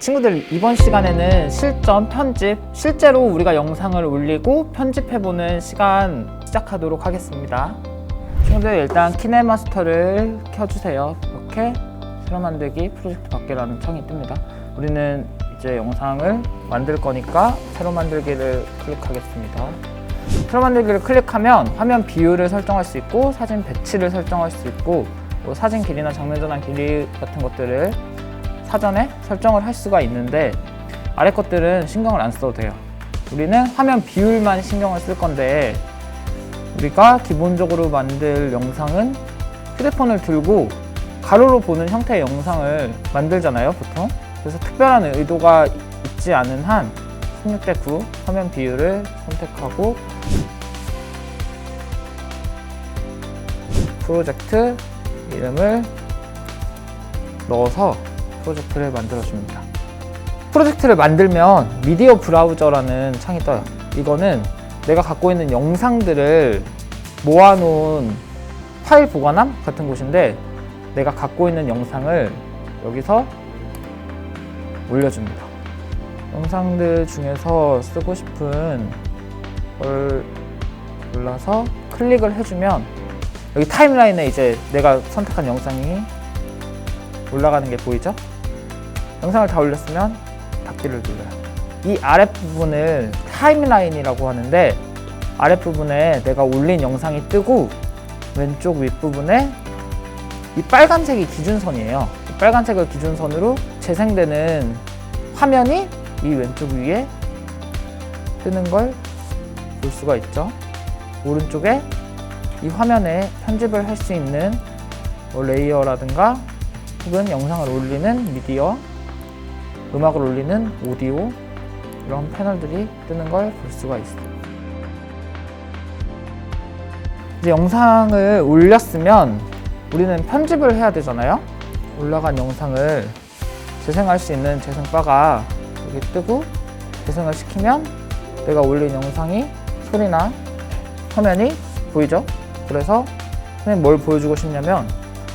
친구들, 이번 시간에는 실전 편집, 실제로 우리가 영상을 올리고 편집해보는 시간 시작하도록 하겠습니다. 친구들, 일단 키네마스터를 켜주세요. 이렇게 새로 만들기 프로젝트 받기라는 창이 뜹니다. 우리는 이제 영상을 만들 거니까 새로 만들기를 클릭하겠습니다. 새로 만들기를 클릭하면 화면 비율을 설정할 수 있고 사진 배치를 설정할 수 있고 뭐 사진 길이나 장면 전환 길이 같은 것들을 사전에 설정을 할 수가 있는데 아래 것들은 신경을 안 써도 돼요. 우리는 화면 비율만 신경을 쓸 건데 우리가 기본적으로 만들 영상은 휴대폰을 들고 가로로 보는 형태의 영상을 만들잖아요, 보통. 그래서 특별한 의도가 있지 않은 한 16:9 화면 비율을 선택하고 프로젝트 이름을 넣어서 프로젝트를 만들어줍니다. 프로젝트를 만들면 미디어 브라우저라는 창이 떠요. 이거는 내가 갖고 있는 영상들을 모아놓은 파일 보관함 같은 곳인데 내가 갖고 있는 영상을 여기서 올려줍니다. 영상들 중에서 쓰고 싶은 걸 골라서 클릭을 해주면 여기 타임라인에 이제 내가 선택한 영상이 올라가는 게 보이죠? 영상을 다 올렸으면 닫기를 눌러요. 이 아랫부분을 타임라인이라고 하는데 아랫부분에 내가 올린 영상이 뜨고 왼쪽 윗부분에 이 빨간색이 기준선이에요. 이 빨간색을 기준선으로 재생되는 화면이 이 왼쪽 위에 뜨는 걸 볼 수가 있죠. 오른쪽에 이 화면에 편집을 할 수 있는 뭐 레이어라든가 혹은 영상을 올리는 미디어, 음악을 올리는 오디오 이런 패널들이 뜨는 걸 볼 수가 있어요. 이제 영상을 올렸으면 우리는 편집을 해야 되잖아요. 올라간 영상을 재생할 수 있는 재생바가 여기 뜨고 재생을 시키면 내가 올린 영상이 소리나 화면이 보이죠? 그래서 선생님 뭘 보여주고 싶냐면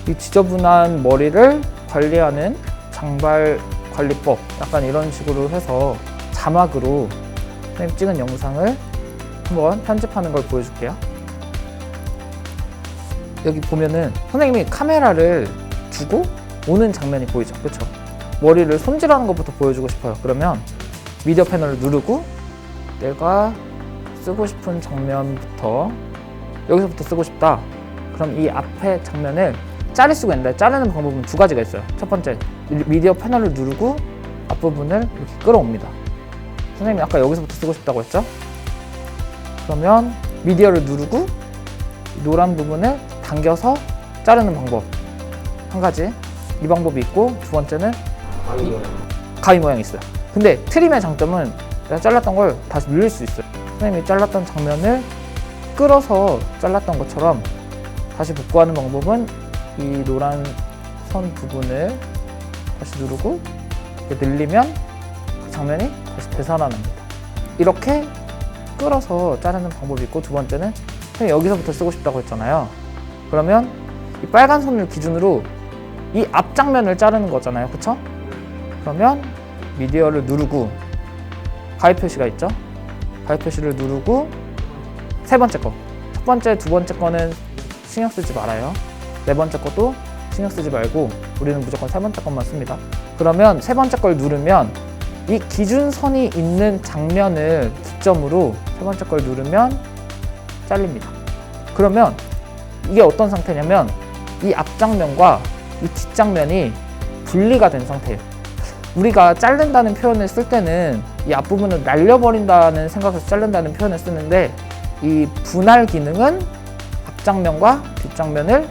이 지저분한 머리를 관리하는 장발 관리법 약간 이런 식으로 해서 자막으로 선생님 찍은 영상을 한번 편집하는 걸 보여줄게요. 여기 보면은 선생님이 카메라를 두고 오는 장면이 보이죠? 그렇죠? 머리를 손질하는 것부터 보여주고 싶어요. 그러면 미디어 패널을 누르고 내가 쓰고 싶은 장면부터 여기서부터 쓰고 싶다. 그럼 이 앞에 장면을 자를 수가 있는데 자르는 방법은 두 가지가 있어요. 첫 번째, 미디어 패널을 누르고 앞부분을 이렇게 끌어옵니다. 선생님이 아까 여기서부터 쓰고 싶다고 했죠? 그러면 미디어를 누르고 노란 부분을 당겨서 자르는 방법 한 가지, 이 방법이 있고 두 번째는 가위 모양이 있어요. 근데 트림의 장점은 내가 잘랐던 걸 다시 늘릴 수 있어요. 선생님이 잘랐던 장면을 끌어서 잘랐던 것처럼 다시 복구하는 방법은 이 노란 선 부분을 다시 누르고 이렇게 늘리면 그 장면이 다시 되살아납니다. 이렇게 끌어서 자르는 방법이 있고 두 번째는 선생님 여기서부터 쓰고 싶다고 했잖아요. 그러면 이 빨간 선을 기준으로 이 앞 장면을 자르는 거잖아요. 그쵸? 그러면 미디어를 누르고 가위 표시가 있죠? 가위 표시를 누르고 세 번째 거, 첫 번째, 두 번째 거는 신경 쓰지 말아요. 네 번째 것도 신경 쓰지 말고 우리는 무조건 세 번째 것만 씁니다. 그러면 세 번째 걸 누르면 이 기준선이 있는 장면을 기점으로 세 번째 걸 누르면 잘립니다. 그러면 이게 어떤 상태냐면 이 앞장면과 이 뒷장면이 분리가 된 상태예요. 우리가 자른다는 표현을 쓸 때는 이 앞부분을 날려버린다는 생각에서 자른다는 표현을 쓰는데 이 분할 기능은 앞장면과 뒷장면을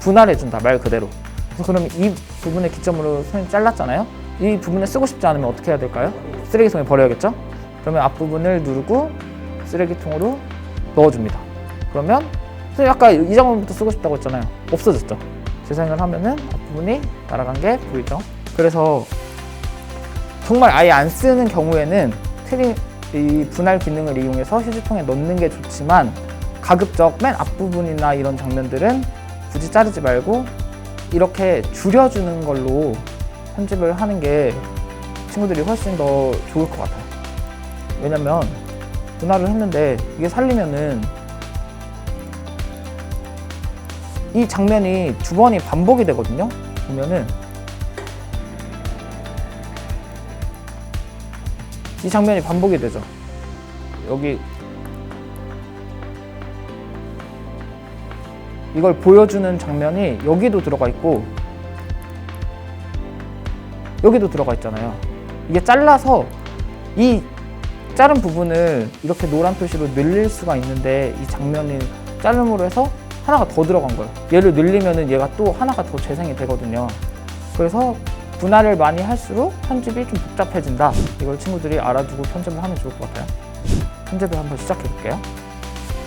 분할해준다, 말 그대로. 그래서 그러면 이 부분을 기점으로 선생님 잘랐잖아요. 이 부분을 쓰고 싶지 않으면 어떻게 해야 될까요? 쓰레기통에 버려야겠죠? 그러면 앞부분을 누르고 쓰레기통으로 넣어줍니다. 그러면 선생님 아까 이 장면부터 쓰고 싶다고 했잖아요. 없어졌죠? 재생을 하면은 앞부분이 날아간 게 보이죠? 그래서 정말 아예 안 쓰는 경우에는 트림, 이 분할 기능을 이용해서 휴지통에 넣는 게 좋지만 가급적 맨 앞부분이나 이런 장면들은 굳이 자르지 말고 이렇게 줄여주는 걸로 편집을 하는 게 친구들이 훨씬 더 좋을 것 같아요. 왜냐면 분할을 했는데 이게 살리면은 이 장면이 두 번이 반복이 되거든요. 보면은 이 장면이 반복이 되죠. 여기 이걸 보여주는 장면이 여기도 들어가 있고 여기도 들어가 있잖아요. 이게 잘라서 이 자른 부분을 이렇게 노란 표시로 늘릴 수가 있는데 이 장면이 자름으로 해서 하나가 더 들어간 거예요. 얘를 늘리면은 얘가 또 하나가 더 재생이 되거든요. 그래서 분할을 많이 할수록 편집이 좀 복잡해진다. 이걸 친구들이 알아두고 편집을 하면 좋을 것 같아요. 편집을 한번 시작해 볼게요.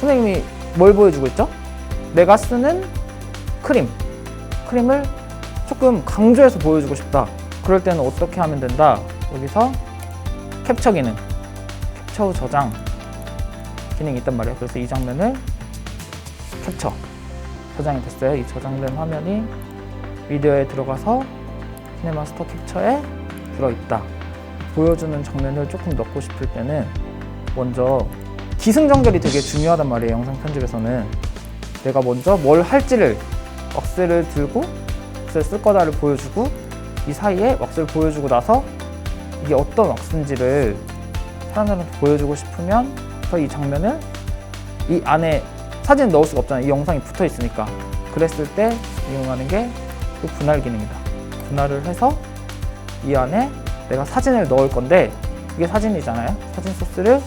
선생님이 뭘 보여주고 있죠? 내가 쓰는 크림을 조금 강조해서 보여주고 싶다. 그럴 때는 어떻게 하면 된다? 여기서 캡처 기능, 캡처 후 저장 기능이 있단 말이에요. 그래서 이 장면을 캡처, 저장이 됐어요. 이 저장된 화면이 미디어에 들어가서 시네마스터 캡처에 들어있다. 보여주는 장면을 조금 넣고 싶을 때는 먼저 기승전결이 되게 중요하단 말이에요. 영상 편집에서는 내가 먼저 뭘 할지를 왁스를 들고 왁스를 쓸 거다를 보여주고 이 사이에 왁스를 보여주고 나서 이게 어떤 왁스인지를 사람들한테 보여주고 싶으면 이 장면을 이 안에 사진 넣을 수가 없잖아요. 이 영상이 붙어 있으니까. 그랬을 때 이용하는 게 그 분할 기능이다. 분할을 해서 이 안에 내가 사진을 넣을 건데 이게 사진이잖아요. 사진 소스를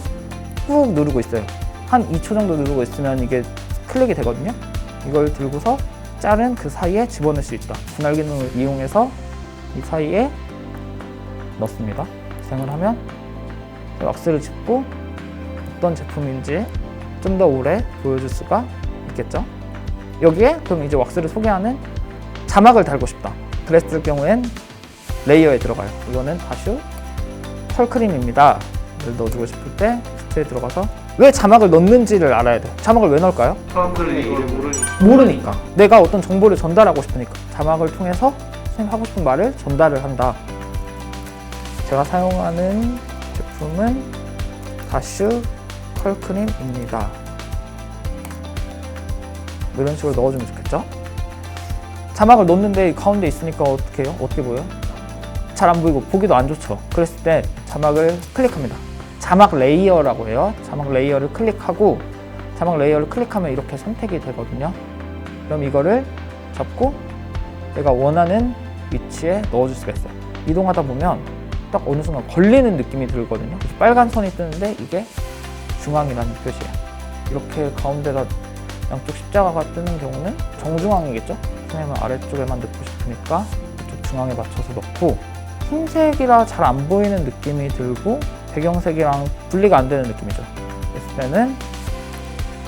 꾹 누르고 있어요. 한 2초 정도 누르고 있으면 이게 클릭이 되거든요. 이걸 들고서 자른 그 사이에 집어넣을 수 있다. 분할 기능을 이용해서 이 사이에 넣습니다. 재생을 하면 왁스를 짚고 어떤 제품인지 좀 더 오래 보여줄 수가 있겠죠. 여기에 그럼 이제 왁스를 소개하는 자막을 달고 싶다. 그랬을 경우엔 레이어에 들어가요. 이거는 다슈 컬크림입니다. 를 넣어주고 싶을 때 리스트에 들어가서 왜 자막을 넣는지를 알아야 돼요. 자막을 왜 넣을까요? 사람들이 이걸 모르니까. 내가 어떤 정보를 전달하고 싶으니까. 자막을 통해서 선생님 하고 싶은 말을 전달을 한다. 제가 사용하는 제품은 다슈 컬크림입니다. 이런 식으로 넣어주면 좋겠죠? 자막을 넣는데 가운데 있으니까 어떻게 해요? 어떻게 보여요? 잘 안 보이고 보기도 안 좋죠. 그랬을 때 자막을 클릭합니다. 자막 레이어라고 해요. 자막 레이어를 클릭하고 자막 레이어를 클릭하면 이렇게 선택이 되거든요. 그럼 이거를 잡고 내가 원하는 위치에 넣어줄 수가 있어요. 이동하다 보면 딱 어느 순간 걸리는 느낌이 들거든요. 빨간 선이 뜨는데 이게 중앙이라는 표시예요. 이렇게 가운데다 양쪽 십자가가 뜨는 경우는 정중앙이겠죠? 선생님은 아래쪽에만 넣고 싶으니까 이쪽 중앙에 맞춰서 넣고 흰색이라 잘 안 보이는 느낌이 들고 배경색이랑 분리가 안 되는 느낌이죠. 그랬을 때는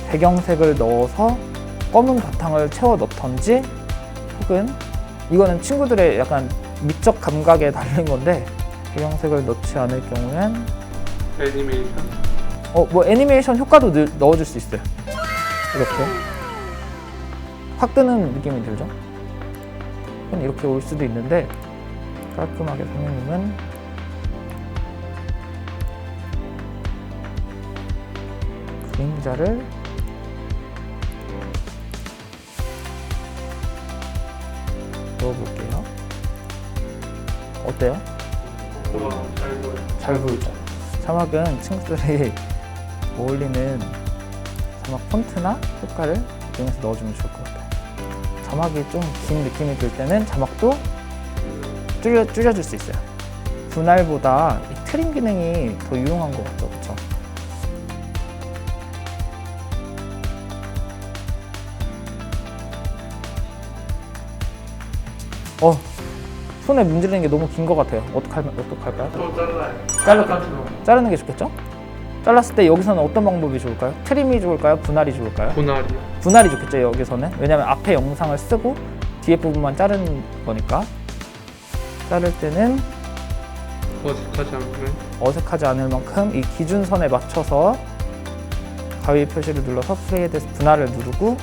배경색을 넣어서 검은 바탕을 채워 넣던지 혹은 이거는 친구들의 약간 미적 감각에 달린 건데 배경색을 넣지 않을 경우엔 애니메이션 뭐 애니메이션 효과도 넣어줄 수 있어요. 이렇게 확 뜨는 느낌이 들죠. 이렇게 올 수도 있는데 깔끔하게 선생님은 그림자를 넣어볼게요. 어때요? 잘 보여요. 잘 보이죠? 자막은 친구들이 어울리는 자막 폰트나 효과를 이용해서 넣어주면 좋을 것 같아요. 자막이 좀 긴 느낌이 들 때는 자막도 줄여줄 수 있어요. 분할보다 이 트림 기능이 더 유용한 것 같죠, 그렇죠? 손에 문지르는 게 너무 긴 것 같아요. 어떡할까요? 또 잘라요. 자르는 게 좋겠죠? 잘랐을 때 여기서는 어떤 방법이 좋을까요? 트림이 좋을까요? 분할이 좋을까요? 분할이요. 분할이 좋겠죠, 여기서는. 왜냐면 앞에 영상을 쓰고 뒤에 부분만 자르는 거니까. 자를 때는 어색하지 않으면 어색하지 않을 만큼 이 기준선에 맞춰서 가위 표시를 눌러서 프레이드에서 분할을 누르고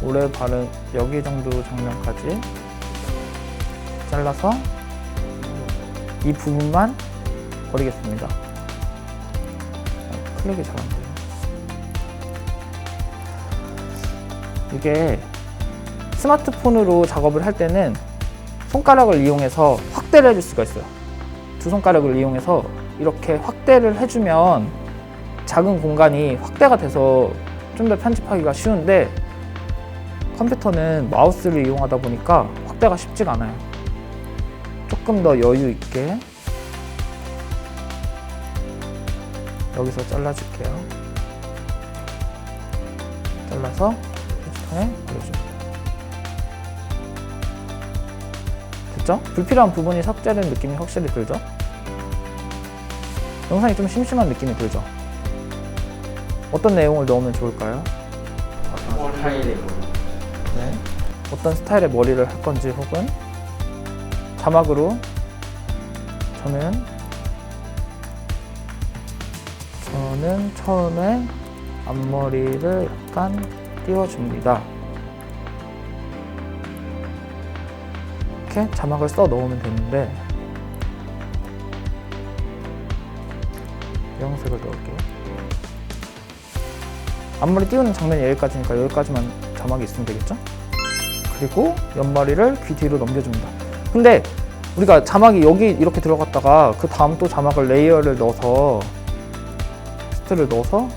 오래 바른 여기 정도 장면까지 잘라서 이 부분만 버리겠습니다. 클릭이 잘 안 돼요. 이게 스마트폰으로 작업을 할 때는 손가락을 이용해서 확대를 해줄 수가 있어요. 두 손가락을 이용해서 이렇게 확대를 해주면 작은 공간이 확대가 돼서 좀 더 편집하기가 쉬운데, 컴퓨터는 마우스를 이용하다 보니까 확대가 쉽지가 않아요. 조금 더 여유 있게 여기서 잘라줄게요. 잘라서 휴지통에 버려줍니다. 됐죠? 불필요한 부분이 삭제된 느낌이 확실히 들죠? 영상이 좀 심심한 느낌이 들죠? 어떤 내용을 넣으면 좋을까요? 머리. 스타일의 머리. 네. 어떤 스타일의 머리를 할 건지, 혹은 자막으로 저는 처음에 앞머리를 약간 띄워줍니다. 이렇게 자막을 써 넣으면 되는데, 영색을 넣을게요. 앞머리 띄우는 장면이 여기까지니까 여기까지만 자막이 있으면 되겠죠? 그리고 옆머리를 귀 뒤로 넘겨줍니다. 근데 우리가 자막이 여기 이렇게 들어갔다가 그 다음 또 자막을 레이어를 넣어서 텍스트를 넣어서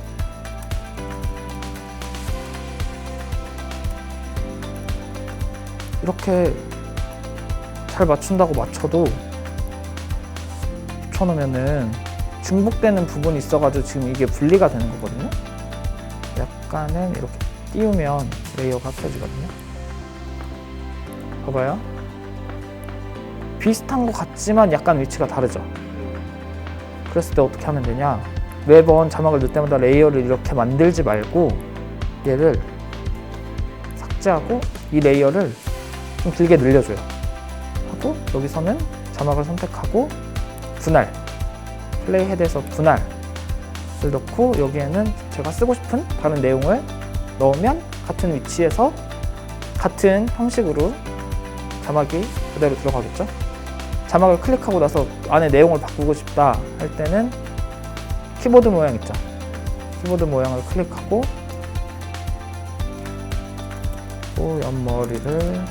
이렇게 잘 맞춘다고 맞춰도 붙여놓으면은 중복되는 부분이 있어가지고 지금 이게 분리가 되는 거거든요. 약간은 이렇게 띄우면 레이어가 합쳐지거든요. 봐봐요. 비슷한 것 같지만 약간 위치가 다르죠. 그랬을 때 어떻게 하면 되냐, 매번 자막을 넣을 때마다 레이어를 이렇게 만들지 말고 얘를 삭제하고 이 레이어를 좀 길게 늘려줘요. 하고 여기서는 자막을 선택하고 분할, 플레이 헤드에서 분할을 넣고 여기에는 제가 쓰고 싶은 다른 내용을 넣으면 같은 위치에서 같은 형식으로 자막이 그대로 들어가겠죠. 자막을 클릭하고 나서 안에 내용을 바꾸고 싶다 할 때는 키보드 모양 있죠. 키보드 모양을 클릭하고 또 옆머리를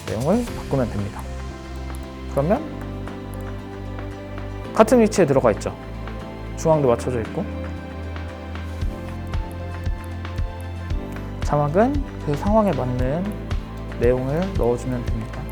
내용을 바꾸면 됩니다. 그러면 같은 위치에 들어가 있죠. 중앙도 맞춰져 있고. 자막은 그 상황에 맞는 내용을 넣어주면 됩니다.